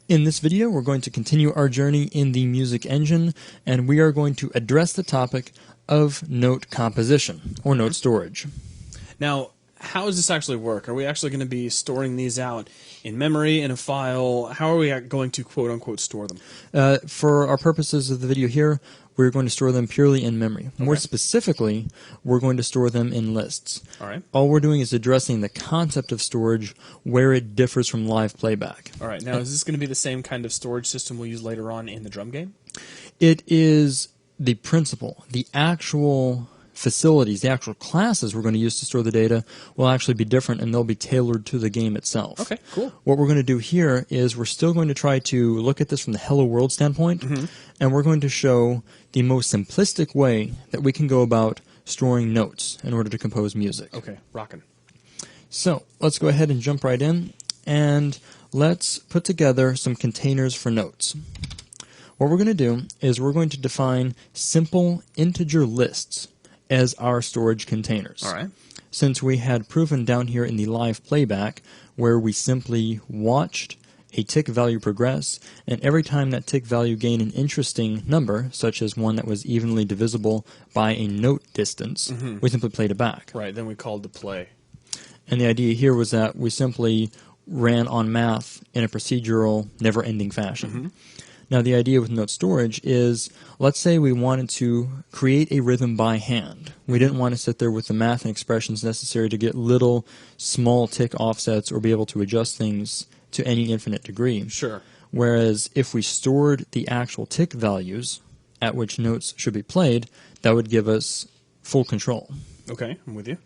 In this video, we're going to continue our journey in the MusicEngine, and we are going to address the topic of note composition, or note storage. Now, how does this actually work? Are we actually going to be storing these out in memory, in a file? How are we going to quote-unquote store them? For our purposes of the video here, we're going to store them purely in memory. More specifically, we're going to store them in lists. All right. All we're doing is addressing the concept of storage, where it differs from live playback. All right. Now, is this going to be the same kind of storage system we'll use later on in the drum game? It is the principle. The actual facilities, the actual classes we're going to use to store the data will actually be different, and they'll be tailored to the game itself. Okay, cool. What we're going to do here is we're still going to try to look at this from the Hello World standpoint, and we're going to show the most simplistic way that we can go about storing notes in order to compose music. Okay, rockin'. So let's go ahead and jump right in, and let's put together some containers for notes. What we're going to do is we're going to define simple integer lists as our storage containers. All right. Since we had proven down here in the live playback where we simply watched a tick value progress, and every time that tick value gained an interesting number, such as one that was evenly divisible by a note distance, we simply played it back. Right, then we called the play. And the idea here was that we simply ran on math in a procedural, never-ending fashion. Now, the idea with note storage is, let's say we wanted to create a rhythm by hand. We didn't want to sit there with the math and expressions necessary to get little, small tick offsets or be able to adjust things to any infinite degree. Sure. Whereas if we stored the actual tick values at which notes should be played, that would give us full control. Okay, I'm with you.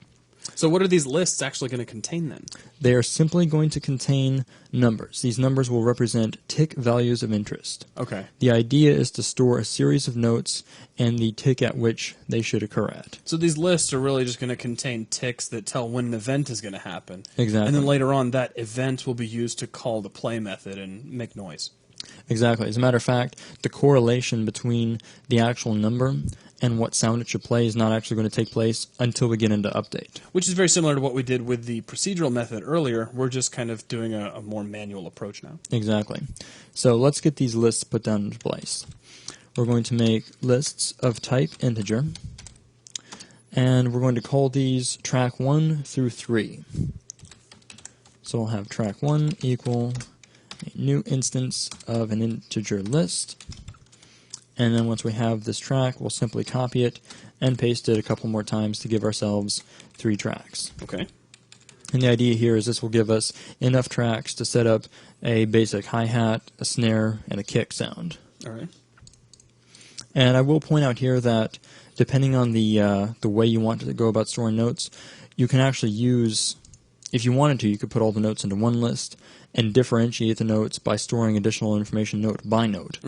So what are these lists actually going to contain then? They are simply going to contain numbers. These numbers will represent tick values of interest. Okay. The idea is to store a series of notes and the tick at which they should occur at. So these lists are really just going to contain ticks that tell when an event is going to happen. Exactly. And then later on, that event will be used to call the play method and make noise. Exactly. As a matter of fact, the correlation between the actual number and what sound it should play is not actually going to take place until we get into update. Which is very similar to what we did with the procedural method earlier. We're just kind of doing a more manual approach now. Exactly. So let's get these lists put down into place. We're going to make lists of type integer, and we're going to call these track 1 through 3. So we'll have track 1 equal a new instance of an integer list. And then once we have this track, we'll simply copy it and paste it a couple more times to give ourselves 3 tracks. Okay. And the idea here is this will give us enough tracks to set up a basic hi-hat, a snare, and a kick sound. All right. And I will point out here that depending on the way you want to go about storing notes, you can actually use, if you wanted to, you could put all the notes into one list and differentiate the notes by storing additional information note by note.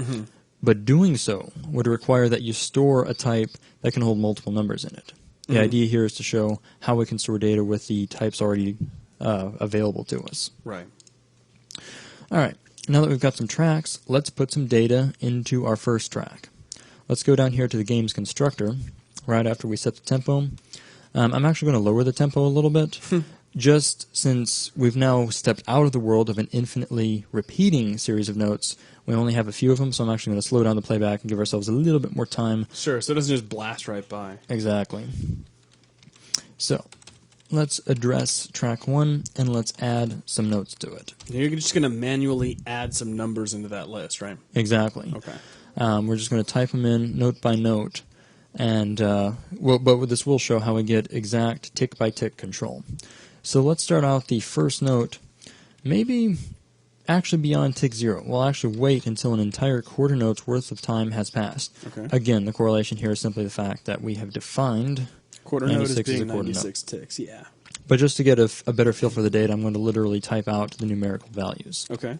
But doing so would require that you store a type that can hold multiple numbers in it. The idea here is to show how we can store data with the types already available to us. Right. All right, now that we've got some tracks, let's put some data into our first track. Let's go down here to the game's constructor right after we set the tempo. I'm actually going to lower the tempo a little bit. Just since we've now stepped out of the world of an infinitely repeating series of notes, we only have a few of them, so I'm actually going to slow down the playback and give ourselves a little bit more time. Sure, so it doesn't just blast right by. Exactly. So, let's address track 1, and let's add some notes to it. You're just going to manually add some numbers into that list, right? Exactly. Okay. We're just going to type them in note by note, and but this will show how we get exact tick-by-tick control. So let's start out the first note, maybe actually beyond tick 0. We'll actually wait until an entire quarter note's worth of time has passed. Okay. Again, the correlation here is simply the fact that we have defined Quarter note is 96 being as a quarter 96 ticks, yeah. But just to get a better feel for the data, I'm going to literally type out the numerical values. Okay.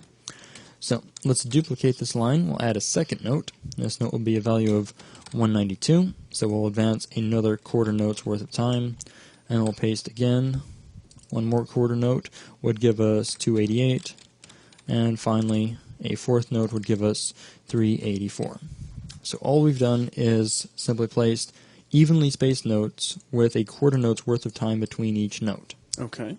So let's duplicate this line. We'll add a second note. This note will be a value of 192. So we'll advance another quarter note's worth of time, and we'll paste again. One more quarter note would give us 288, and finally a fourth note would give us 384. So all we've done is simply placed evenly spaced notes with a quarter note's worth of time between each note. Okay.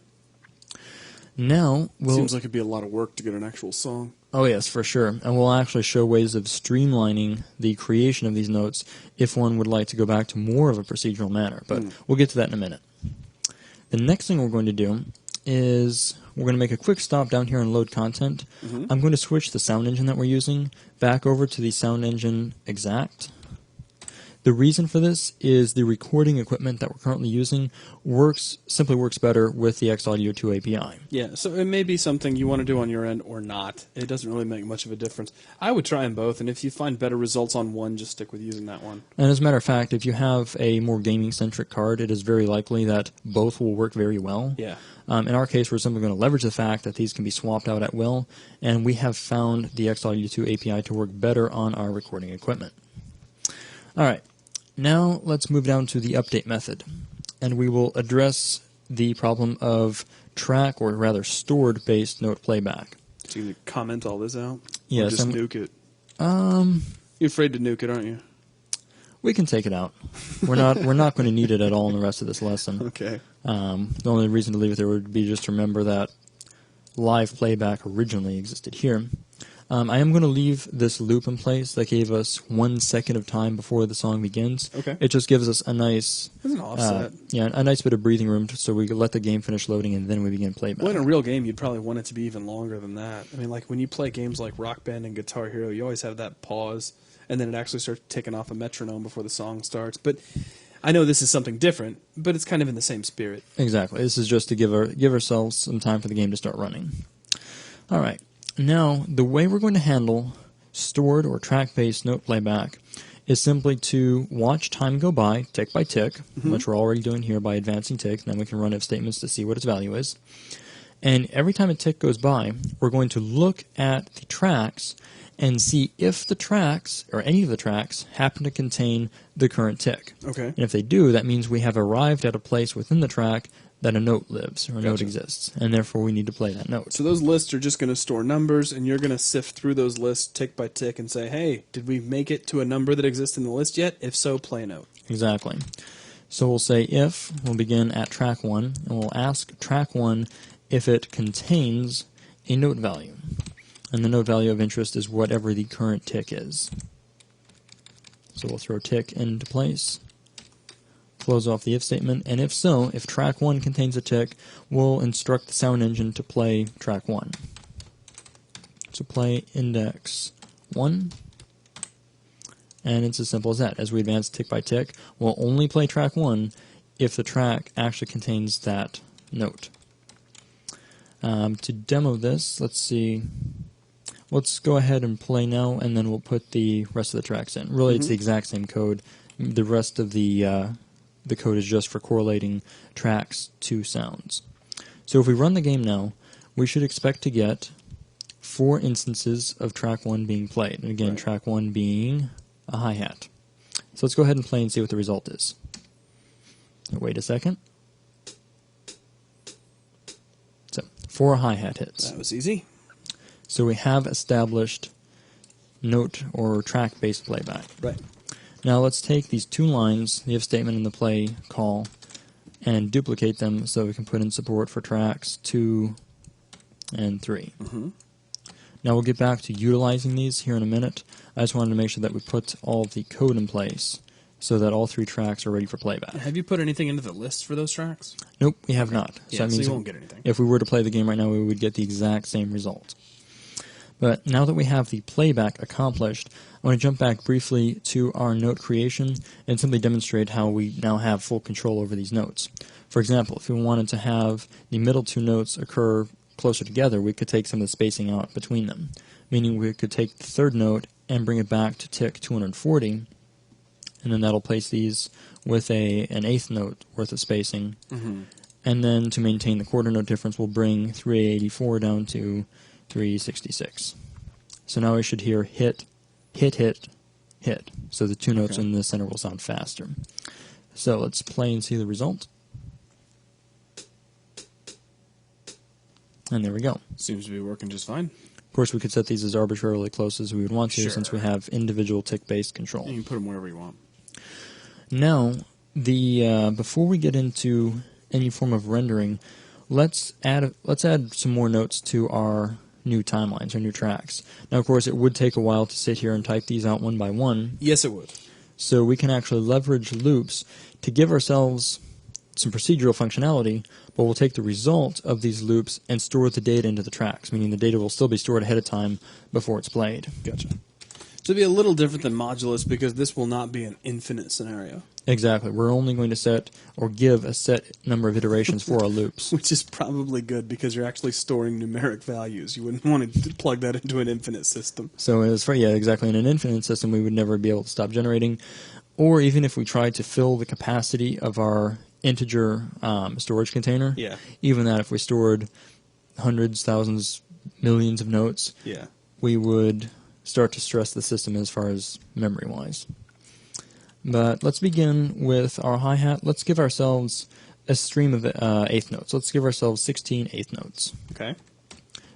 Now, Seems like it'd be a lot of work to get an actual song. Oh yes, for sure. And we'll actually show ways of streamlining the creation of these notes if one would like to go back to more of a procedural manner. But we'll get to that in a minute. The next thing we're going to do is we're going to make a quick stop down here and load content. I'm going to switch the sound engine that we're using back over to the sound engine exact. The reason for this is the recording equipment that we're currently using simply works better with the X-Audio 2 API. Yeah, so it may be something you want to do on your end or not. It doesn't really make much of a difference. I would try them both, and if you find better results on one, just stick with using that one. And as a matter of fact, if you have a more gaming-centric card, it is very likely that both will work very well. Yeah. In our case, we're simply going to leverage the fact that these can be swapped out at will, and we have found the X-Audio 2 API to work better on our recording equipment. All right. Now let's move down to the update method, and we will address the problem of track, or rather stored-based note playback. So you're going to comment all this out? Yes. Or just nuke it? You're afraid to nuke it, aren't you? We can take it out. We're not going to need it at all in the rest of this lesson. Okay. The only reason to leave it there would be just to remember that live playback originally existed here. I am going to leave this loop in place that gave us 1 second of time before the song begins. Okay. It just gives us a nice There's an offset. a nice bit of breathing room so we can let the game finish loading and then we begin playback. Well, in a real game, you'd probably want it to be even longer than that. I mean, like when you play games like Rock Band and Guitar Hero, you always have that pause, and then it actually starts ticking off a metronome before the song starts. But I know this is something different, but it's kind of in the same spirit. Exactly. This is just to give ourselves some time for the game to start running. All right. Now, the way we're going to handle stored or track-based note playback is simply to watch time go by, tick by tick, which we're already doing here by advancing tick, and then we can run if statements to see what its value is. And every time a tick goes by, we're going to look at the tracks and see if the tracks, or any of the tracks, happen to contain the current tick. Okay. And if they do, that means we have arrived at a place within the track that a note lives, or a note exists, and therefore we need to play that note. So those lists are just going to store numbers, and you're going to sift through those lists tick by tick and say, hey, did we make it to a number that exists in the list yet? If so, play a note. Exactly. So we'll say if, we'll begin at track 1, and we'll ask track 1 if it contains a note value. And the note value of interest is whatever the current tick is. So we'll throw tick into place, close off the if statement, and if so, if track 1 contains a tick, we'll instruct the sound engine to play track 1. So play index 1, and it's as simple as that. As we advance tick by tick, we'll only play track 1 if the track actually contains that note. To demo this, let's see. Let's go ahead and play now, and then we'll put the rest of the tracks in. Really, it's the exact same code. The rest of the code is just for correlating tracks to sounds. So if we run the game now, we should expect to get 4 instances of track 1 being played. And again, track 1 being a hi-hat. So let's go ahead and play and see what the result is. Wait a second. So 4 hi-hat hits. That was easy. So we have established note or track-based playback. Right. Now let's take these 2 lines, the if statement and the play call, and duplicate them so we can put in support for tracks 2 and 3. Now we'll get back to utilizing these here in a minute. I just wanted to make sure that we put all of the code in place so that all 3 tracks are ready for playback. Have you put anything into the list for those tracks? Nope, we have not. Yeah, that means so you won't get anything. If we were to play the game right now, we would get the exact same result. But now that we have the playback accomplished, I want to jump back briefly to our note creation and simply demonstrate how we now have full control over these notes. For example, if we wanted to have the middle 2 notes occur closer together, we could take some of the spacing out between them, meaning we could take the 3rd note and bring it back to tick 240, and then that'll place these with an 8th note worth of spacing. And then to maintain the quarter note difference, we'll bring 384 down to 366. So now we should hear hit, hit, hit, hit. So the 2 notes in the center will sound faster. So let's play and see the result. And there we go. Seems to be working just fine. Of course, we could set these as arbitrarily close as we would want to, since we have individual tick-based control. You can put them wherever you want. Now, before we get into any form of rendering, let's add some more notes to our new timelines, our new tracks. Now, of course, it would take a while to sit here and type these out one by one. Yes, it would. So we can actually leverage loops to give ourselves some procedural functionality, but we'll take the result of these loops and store the data into the tracks, meaning the data will still be stored ahead of time before it's played. Gotcha. So it'll be a little different than modulus because this will not be an infinite scenario. Exactly. We're only going to set or give a set number of iterations for our loops. Which is probably good because you're actually storing numeric values. You wouldn't want to plug that into an infinite system. So as for, yeah, exactly. In an infinite system, we would never be able to stop generating. Or even if we tried to fill the capacity of our integer storage container, yeah, even that, if we stored hundreds, thousands, millions of notes, yeah, we would start to stress the system as far as memory-wise. But let's begin with our hi-hat. Let's give ourselves a stream of eighth notes. Let's give ourselves 16 eighth notes. Okay.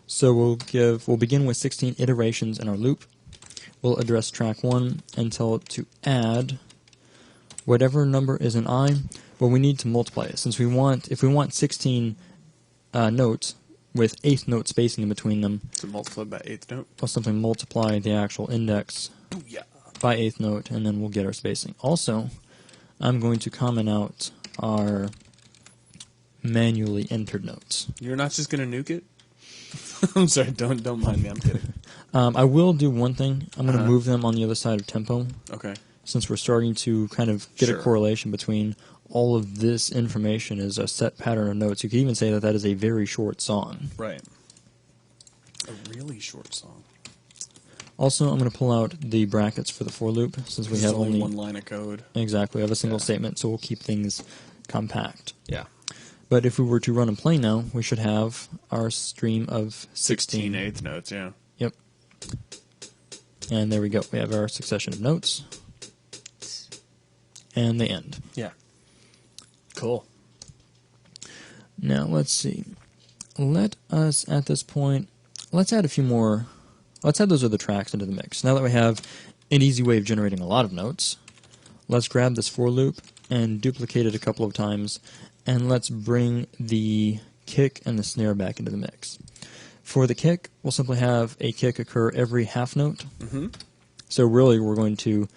So we'll begin with 16 iterations in our loop. We'll address track 1 and tell it to add whatever number is in I, but we need to multiply it. Since if we want 16 notes with eighth note spacing in between them, so multiply by eighth note. We'll simply multiply the actual index by eighth note, and then we'll get our spacing. Also, I'm going to comment out our manually entered notes. You're not just going to nuke it? I'm sorry, don't mind me, I'm kidding. I will do one thing. I'm going to move them on the other side of tempo. Okay. Since we're starting to kind of get a correlation between all of this information is a set pattern of notes. You could even say that that is a very short song. Right. A really short song. Also, I'm going to pull out the brackets for the for loop, since we have only one line of code. Exactly. We have a single statement, so we'll keep things compact. Yeah. But if we were to run and play now, we should have our stream of 16 eighth notes, yeah. Yep. And there we go. We have our succession of notes. And they end. Yeah. Cool. Now, let's see. Let us, at this point, let's add a few more. Let's add those other tracks into the mix. Now that we have an easy way of generating a lot of notes, let's grab this for loop and duplicate it a couple of times, and let's bring the kick and the snare back into the mix. For the kick, we'll simply have a kick occur every half note. Mm-hmm. So really, we're going to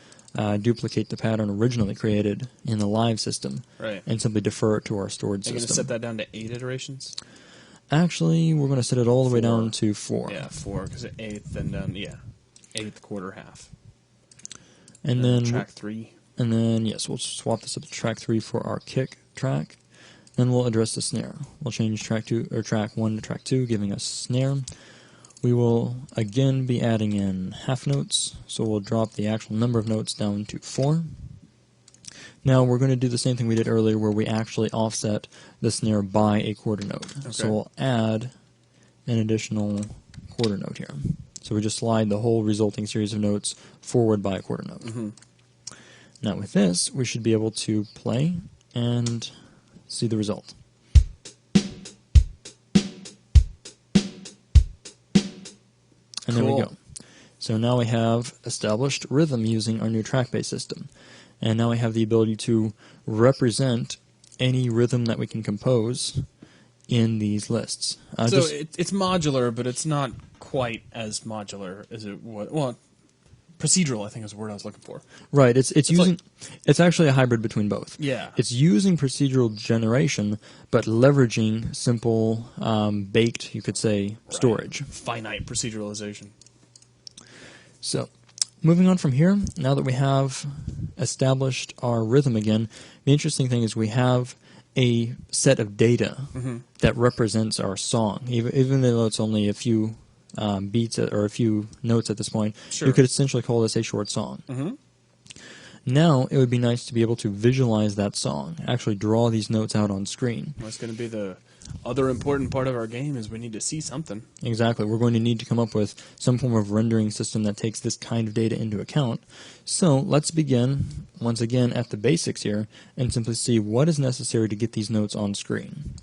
duplicate the pattern originally created in the live system, right, and simply defer it to our stored system. Are you going to set that down to 8 iterations? Actually, we're going to set it all the way down to 4. Yeah, 4, because eighth and then, eighth, quarter, half. And then track 3. And then, yes, we'll swap this up to track 3 for our kick track. Then we'll address the snare. We'll change track 1 to track 2, giving us snare. We will again be adding in half notes, so we'll drop the actual number of notes down to 4. Now we're going to do the same thing we did earlier, where we actually offset the snare by a quarter note. Okay. So we'll add an additional quarter note here. So we just slide the whole resulting series of notes forward by a quarter note. Mm-hmm. Now with this, we should be able to play and see the result. And there we go. So now we have established rhythm using our new track-based system. And now we have the ability to represent any rhythm that we can compose in these lists. So it's modular, but it's not quite as modular as it was. Well, procedural, I think, is the word I was looking for. Right. It's actually a hybrid between both. Yeah. It's using procedural generation, but leveraging simple, baked, you could say, storage. Finite proceduralization. So, moving on from here, now that we have established our rhythm again, the interesting thing is we have a set of data that represents our song. Even though it's only a few beats or a few notes at this point, you could essentially call this a short song. Mm-hmm. Now, it would be nice to be able to visualize that song, actually draw these notes out on screen. Well, it's going to be the other important part of our game is we need to see something. Exactly. We're going to need to come up with some form of rendering system that takes this kind of data into account. So let's begin, once again, at the basics here and simply see what is necessary to get these notes on screen.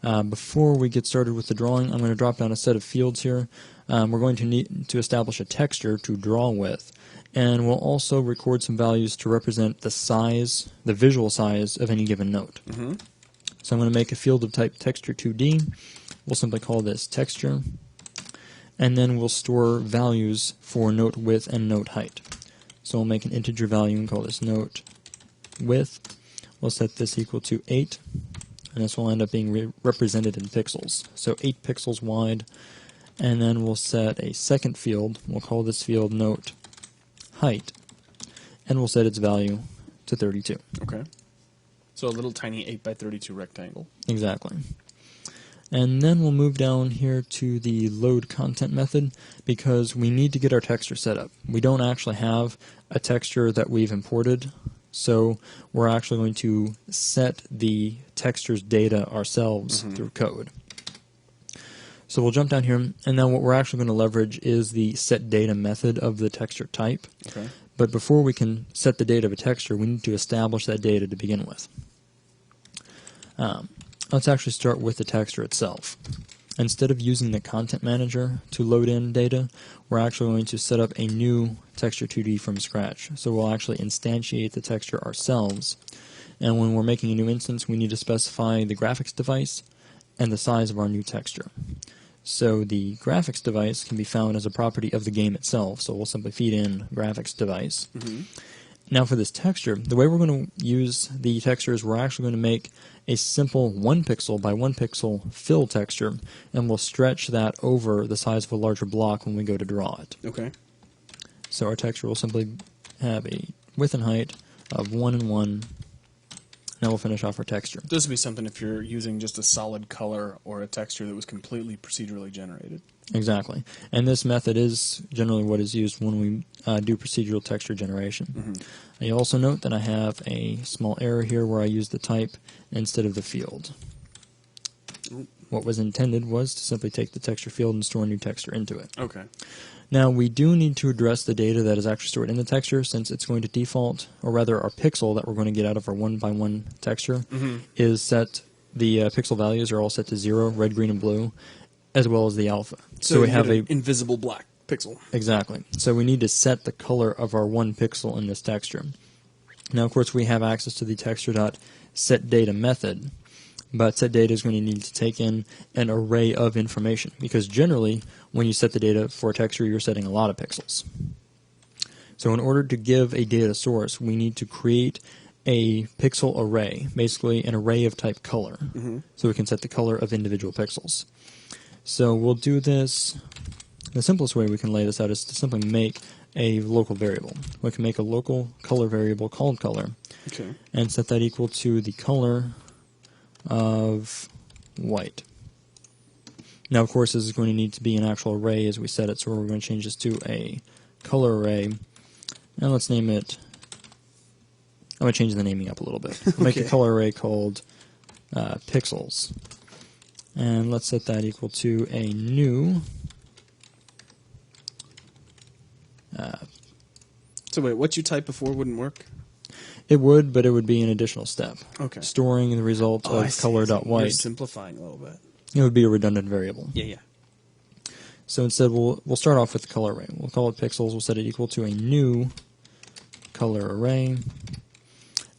Before we get started with the drawing, I'm going to drop down a set of fields here. We're going to need to establish a texture to draw with, and we'll also record some values to represent the size, the visual size of any given note. Mm-hmm. So I'm going to make a field of type texture2D. We'll simply call this texture. And then we'll store values for note width and note height. So we'll make an integer value and call this note width. We'll set this equal to 8. And this will end up being represented in pixels. So 8 pixels wide. And then we'll set a second field. We'll call this field note height. And we'll set its value to 32. Okay. So a little tiny 8x32 rectangle. Exactly. And then we'll move down here to the load content method because we need to get our texture set up. We don't actually have a texture that we've imported, so we're actually going to set the texture's data ourselves through code. So we'll jump down here, and then what we're actually going to leverage is the setData method of the texture type. Okay. But before we can set the data of a texture, we need to establish that data to begin with. Let's actually start with the texture itself. Instead of using the content manager to load in data, we're actually going to set up a new texture2D from scratch. So we'll actually instantiate the texture ourselves. And when we're making a new instance, we need to specify the graphics device and the size of our new texture. So the graphics device can be found as a property of the game itself. So we'll simply feed in graphics device. Now for this texture, the way we're going to use the texture is we're actually going to make a simple 1 pixel by 1 pixel fill texture, and we'll stretch that over the size of a larger block when we go to draw it. Okay. So our texture will simply have a width and height of 1 and 1. Now we'll finish off our texture. This would be something if you're using just a solid color or a texture that was completely procedurally generated. Exactly. And this method is generally what is used when we do procedural texture generation. You also note that I have a small error here where I use the type instead of the field. What was intended was to simply take the texture field and store a new texture into it. Okay. Now we do need to address the data that is actually stored in the texture, since it's going to default, or rather our pixel that we're going to get out of our 1 by 1 texture is set, the pixel values are all set to 0, red, green, and blue, as well as the alpha. So we have an invisible black pixel. Exactly. So we need to set the color of our 1 pixel in this texture. Now, of course, we have access to the texture.setData method, but setData is going to need to take in an array of information, because generally, when you set the data for a texture, you're setting a lot of pixels. So in order to give a data source, we need to create a pixel array, basically an array of type color, so we can set the color of individual pixels. So we'll do this, the simplest way we can lay this out is to simply make a local variable. We can make a local color variable called color, and set that equal to the color of white. Now, of course, this is going to need to be an actual array as we set it, so we're going to change this to a color array, and let's name it, I'm going to change the naming up a little bit. We'll make a color array called pixels, and let's set that equal to a new So wait, what you typed before wouldn't work? It would, but it would be an additional step. Okay. Storing the result of color.white. You're simplifying a little bit. It would be a redundant variable. Yeah. So instead, we'll start off with the color array. We'll call it pixels. We'll set it equal to a new color array,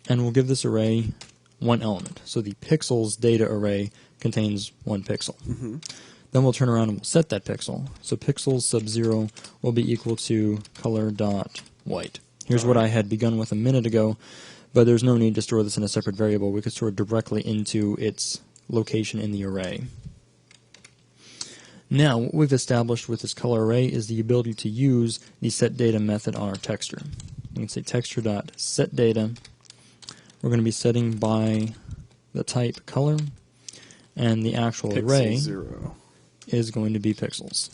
and we'll give this array one element. So the pixels data array contains 1 pixel. Then we'll turn around and we'll set that pixel. So pixels sub 0 will be equal to color.white. Here's what I had begun with a minute ago, but there's no need to store this in a separate variable. We could store it directly into its location in the array. Now, what we've established with this color array is the ability to use the setData method on our texture. We can say texture.setData. We're going to be setting by the type color, and the actual array is going to be pixels.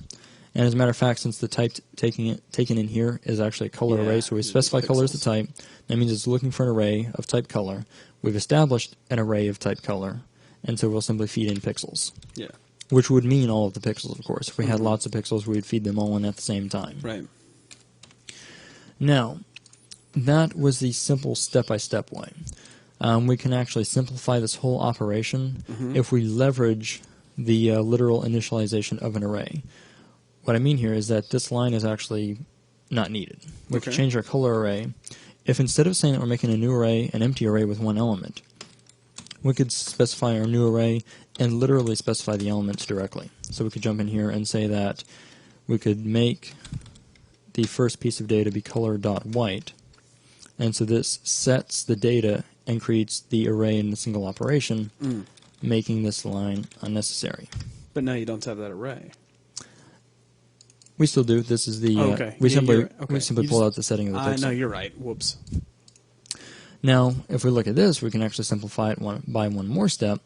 And as a matter of fact, since the type taken in here is actually a color array, so we specify color as the type, that means it's looking for an array of type color. We've established an array of type color, and so we'll simply feed in pixels. Yeah. Which would mean all of the pixels, of course. If we had lots of pixels, we would feed them all in at the same time. Right. Now, that was the simple step-by-step way. We can actually simplify this whole operation if we leverage the literal initialization of an array. What I mean here is that this line is actually not needed. We can change our color array. If instead of saying that we're making a new array, an empty array with 1 element, we could specify our new array and literally specify the elements directly. So we could jump in here and say that we could make the first piece of data be color.white, and so this sets the data and creates the array in a single operation, making this line unnecessary. But now you don't have that array. We still do. This is the okay. we Yeah, simply okay. pull out the setting of the pixel. No, you're right. Whoops. Now, if we look at this, we can actually simplify it by one more step.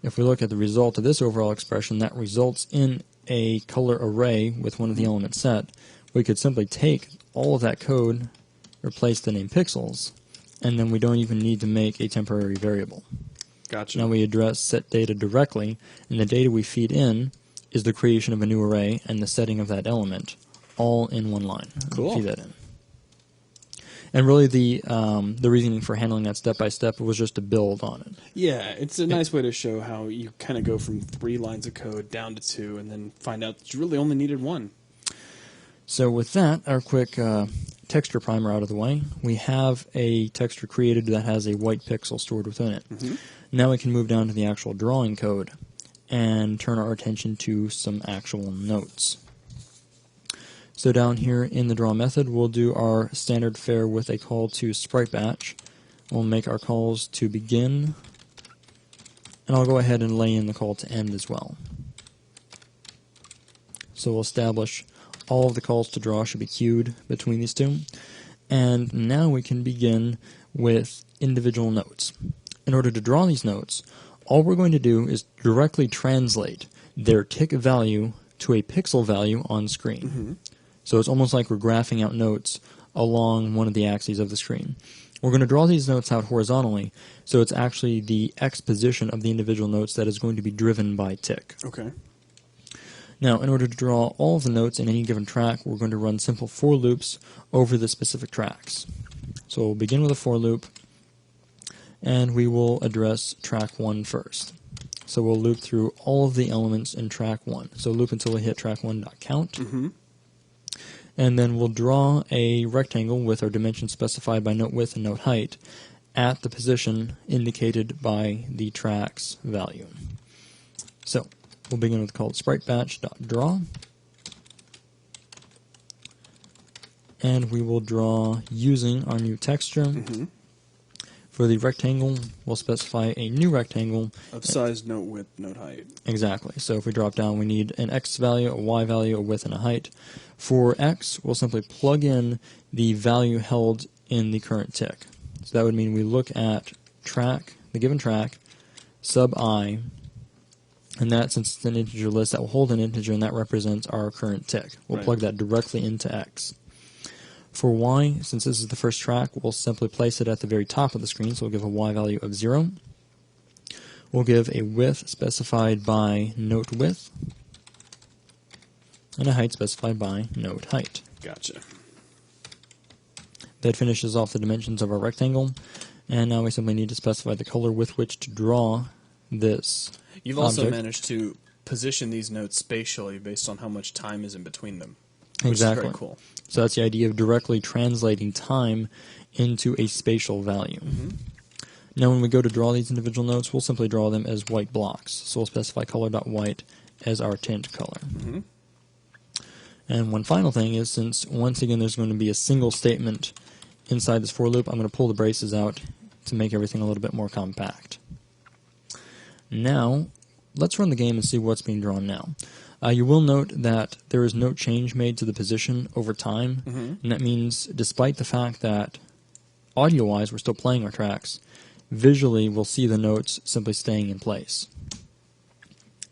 If we look at the result of this overall expression, that results in a color array with one of the elements set. We could simply take all of that code, replace the name pixels, and then we don't even need to make a temporary variable. Gotcha. Now we address set data directly, and the data we feed in is the creation of a new array and the setting of that element, all in one line. Cool. Feed that in. And really, the reasoning for handling that step by step was just to build on it. Yeah, it's a nice way to show how you kind of go from 3 lines of code down to 2, and then find out that you really only needed 1. So with that, our quick texture primer out of the way, we have a texture created that has a white pixel stored within it. Now we can move down to the actual drawing code and turn our attention to some actual notes. So down here in the draw method, we'll do our standard fare with a call to sprite batch. We'll make our calls to begin, and I'll go ahead and lay in the call to end as well. So we'll establish all of the calls to draw should be queued between these two. And now we can begin with individual notes. In order to draw these notes, all we're going to do is directly translate their tick value to a pixel value on screen. So it's almost like we're graphing out notes along one of the axes of the screen. We're going to draw these notes out horizontally, so it's actually the X position of the individual notes that is going to be driven by tick. Okay. Now, in order to draw all of the notes in any given track, we're going to run simple for loops over the specific tracks. So we'll begin with a for loop, and we will address track 1 first. So we'll loop through all of the elements in track 1. So loop until we hit track1.count. And then we'll draw a rectangle with our dimensions specified by note width and note height at the position indicated by the track's value. So we'll begin with called spritebatch.draw, and we will draw using our new texture. For the rectangle, we'll specify a new rectangle of size, note width, note height. Exactly. So if we drop down, we need an X value, a Y value, a width, and a height. For X, we'll simply plug in the value held in the current tick. So that would mean we look at track, the given track, sub I, and that, since it's an integer list, that will hold an integer, and that represents our current tick. We'll plug that directly into X. For Y, since this is the first track, we'll simply place it at the very top of the screen, so we'll give a Y value of 0. We'll give a width specified by note width, and a height specified by note height. Gotcha. That finishes off the dimensions of our rectangle, and now we simply need to specify the color with which to draw this You've also object. managed to position these notes spatially based on how much time is in between them. Exactly. Which is very cool. So that's the idea of directly translating time into a spatial value. Now when we go to draw these individual notes, we'll simply draw them as white blocks. So we'll specify color.white as our tint color. And one final thing is, since once again there's going to be a single statement inside this for loop, I'm going to pull the braces out to make everything a little bit more compact. Now, let's run the game and see what's being drawn now. You will note that there is no change made to the position over time, and that means despite the fact that audio-wise we're still playing our tracks, visually we'll see the notes simply staying in place.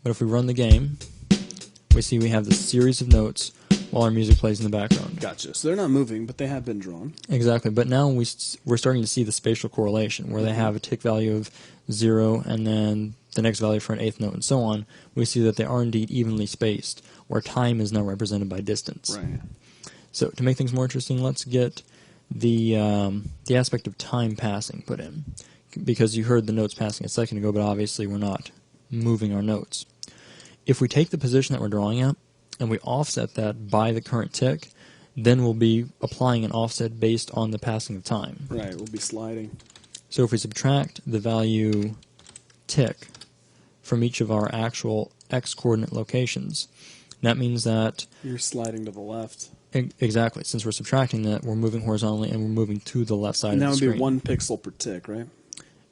But if we run the game, we see we have this series of notes while our music plays in the background. Gotcha. So they're not moving, but they have been drawn. Exactly, but now we're starting to see the spatial correlation, where they have a tick value of 0 and then the next value for an eighth note and so on. We see that they are indeed evenly spaced, where time is now represented by distance. Right. So to make things more interesting, let's get the aspect of time passing put in, because you heard the notes passing a second ago, but obviously we're not moving our notes. If we take the position that we're drawing at and we offset that by the current tick, then we'll be applying an offset based on the passing of time. Right, we'll be sliding. So if we subtract the value tick from each of our actual x-coordinate locations. That means that... You're sliding to the left. Exactly. Since we're subtracting that, we're moving horizontally and we're moving to the left side of the screen. And that would be 1 pixel per tick, right?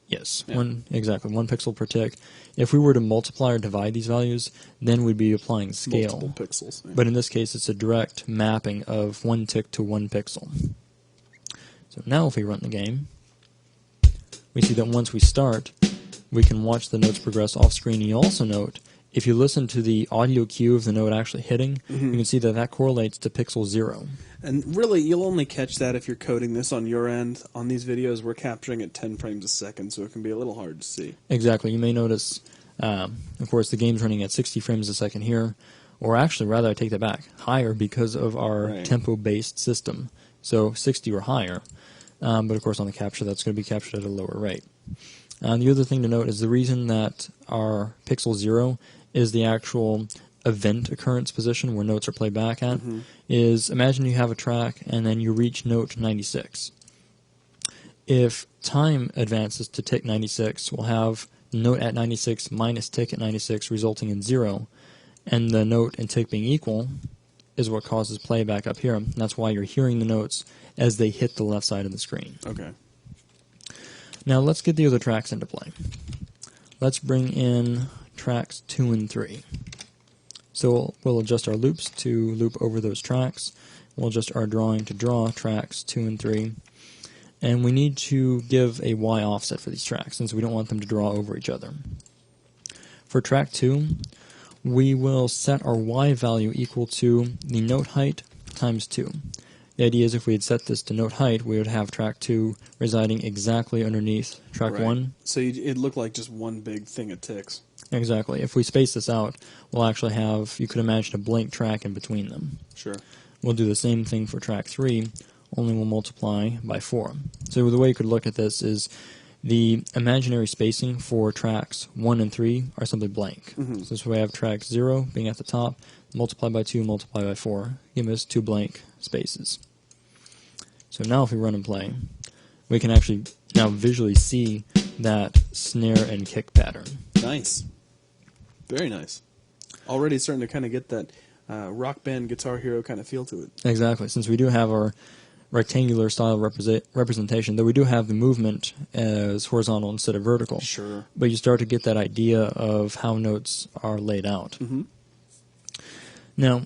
Yes, yeah. 1 pixel per tick. If we were to multiply or divide these values, then we'd be applying scale. Multiple pixels. Yeah. But in this case, it's a direct mapping of 1 tick to 1 pixel. So now if we run the game, we see that once we start, we can watch the notes progress off screen. You also note, if you listen to the audio cue of the note actually hitting, you can see that that correlates to pixel 0. And really, you'll only catch that if you're coding this on your end. On these videos, we're capturing at 10 frames a second, so it can be a little hard to see. Exactly. You may notice, of course, the game's running at 60 frames a second here, or actually, rather, I take that back, higher because of our tempo-based system. So 60 or higher. But of course, on the capture, that's going to be captured at a lower rate. The other thing to note is the reason that our pixel 0 is the actual event occurrence position where notes are played back at, is imagine you have a track and then you reach note 96. If time advances to tick 96, we'll have note at 96 minus tick at 96 resulting in 0, and the note and tick being equal is what causes playback up here. And that's why you're hearing the notes as they hit the left side of the screen. Okay. Now let's get the other tracks into play. Let's bring in tracks 2 and 3. So we'll adjust our loops to loop over those tracks. We'll adjust our drawing to draw tracks 2 and 3. And we need to give a Y offset for these tracks, since we don't want them to draw over each other. For track 2, we will set our Y value equal to the note height times 2. The idea is if we had set this to note height, we would have track 2 residing exactly underneath track 1. So it looked like just one big thing of ticks. Exactly. If we space this out, we'll actually have, you could imagine, a blank track in between them. Sure. We'll do the same thing for track 3, only we'll multiply by 4. So the way you could look at this is the imaginary spacing for tracks 1 and 3 are simply blank. So this way I have track 0 being at the top, multiply by 2, multiply by 4, give us 2 blank spaces. So now if we run and play, we can actually now visually see that snare and kick pattern. Nice. Very nice. Already starting to kind of get that Rock Band Guitar Hero kind of feel to it. Exactly. Since we do have our rectangular style representation, though we do have the movement as horizontal instead of vertical. Sure. But you start to get that idea of how notes are laid out. Now,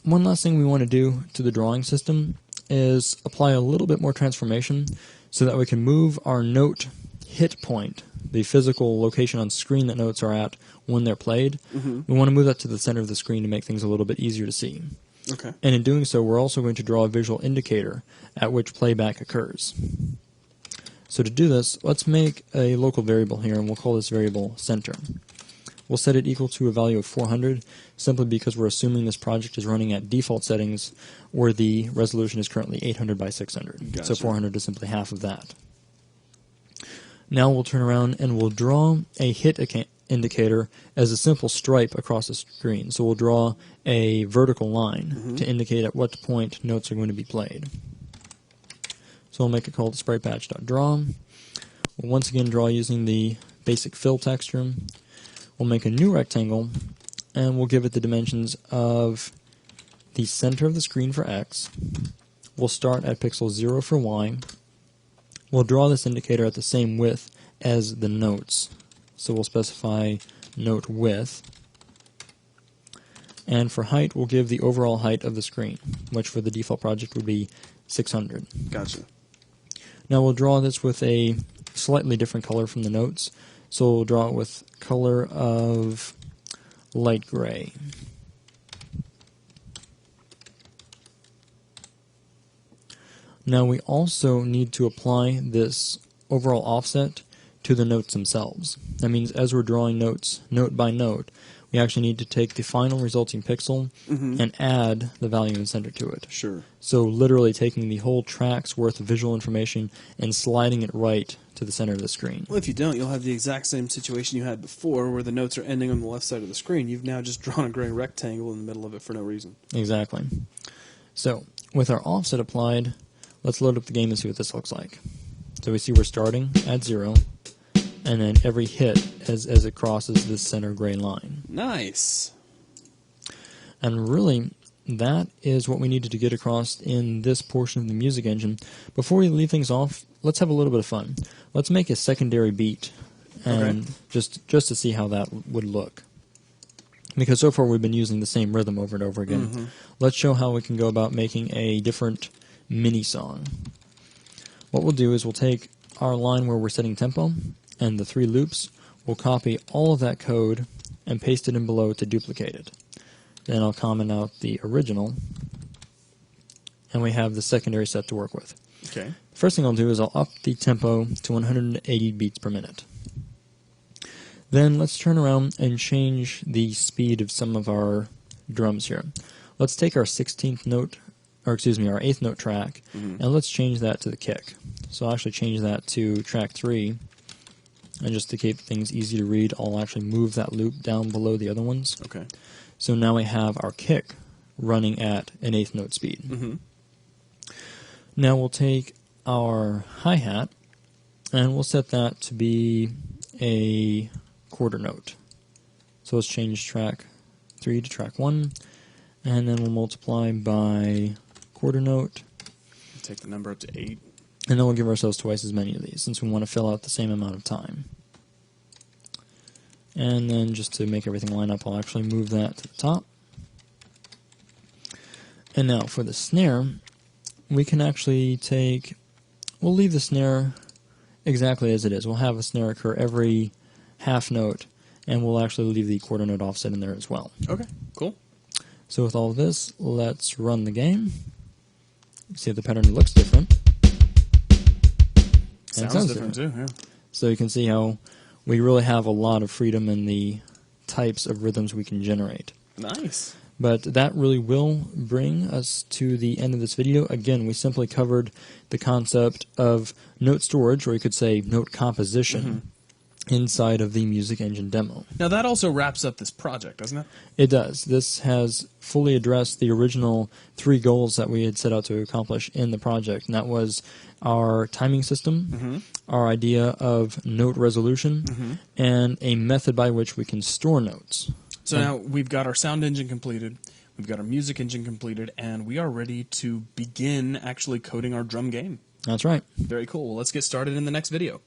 one last thing we want to do to the drawing system is apply a little bit more transformation so that we can move our note hit point, the physical location on screen that notes are at when they're played. We want to move that to the center of the screen to make things a little bit easier to see. Okay. And in doing so, we're also going to draw a visual indicator at which playback occurs. So to do this, let's make a local variable here, and we'll call this variable center. We'll set it equal to a value of 400, simply because we're assuming this project is running at default settings, where the resolution is currently 800 by 600. Gotcha. So 400 is simply half of that. Now we'll turn around and we'll draw a hit indicator as a simple stripe across the screen. So we'll draw a vertical line to indicate at what point notes are going to be played. So we'll make it called spritebatch.draw. We'll once again draw using the basic fill texture. We'll make a new rectangle, and we'll give it the dimensions of the center of the screen for X. We'll start at pixel 0 for Y. We'll draw this indicator at the same width as the notes. So we'll specify note width. And for height, we'll give the overall height of the screen, which for the default project would be 600. Gotcha. Now we'll draw this with a slightly different color from the notes. So we'll draw it with color of light gray. Now we also need to apply this overall offset to the notes themselves. That means as we're drawing notes note by note, we actually need to take the final resulting pixel and add the value and center to it. Sure. So literally taking the whole track's worth of visual information and sliding it right to the center of the screen. Well, if you don't, you'll have the exact same situation you had before, where the notes are ending on the left side of the screen. You've now just drawn a gray rectangle in the middle of it for no reason. Exactly. So with our offset applied, let's load up the game and see what this looks like. So we see we're starting at 0, and then every hit as it crosses this center gray line. Nice. And really, that is what we needed to get across in this portion of the music engine. Before we leave things off, let's have a little bit of fun. Let's make a secondary beat, and just to see how that would look. Because so far we've been using the same rhythm over and over again. Let's show how we can go about making a different mini song. What we'll do is we'll take our line where we're setting tempo and the 3 loops. We'll copy all of that code and paste it in below to duplicate it. Then I'll comment out the original, and we have the secondary set to work with. Okay. First thing I'll do is I'll up the tempo to 180 beats per minute. Then let's turn around and change the speed of some of our drums here. Let's take our 16th note, or excuse me, our 8th note track, and let's change that to the kick. So I'll actually change that to track 3, and just to keep things easy to read, I'll actually move that loop down below the other ones. Okay. So now we have our kick running at an 8th note speed. Now we'll take our hi-hat and we'll set that to be a quarter note. So let's change track 3 to track 1, and then we'll multiply by quarter note. Take the number up to 8. And then we'll give ourselves twice as many of these since we want to fill out the same amount of time. And then just to make everything line up, I'll actually move that to the top. And now for the snare, we can actually we'll leave the snare exactly as it is. We'll have a snare occur every half note, and we'll actually leave the quarter note offset in there as well. Okay, cool. So with all of this, let's run the game. See if the pattern looks different. And Sounds different too, yeah. So you can see how we really have a lot of freedom in the types of rhythms we can generate. Nice. But that really will bring us to the end of this video. Again, we simply covered the concept of note storage, or you could say note composition, inside of the Music Engine demo. Now that also wraps up this project, doesn't it? It does. This has fully addressed the original 3 goals that we had set out to accomplish in the project, and that was our timing system, our idea of note resolution, and a method by which we can store notes. So now we've got our sound engine completed, we've got our music engine completed, and we are ready to begin actually coding our drum game. That's right. Very cool. Well, let's get started in the next video.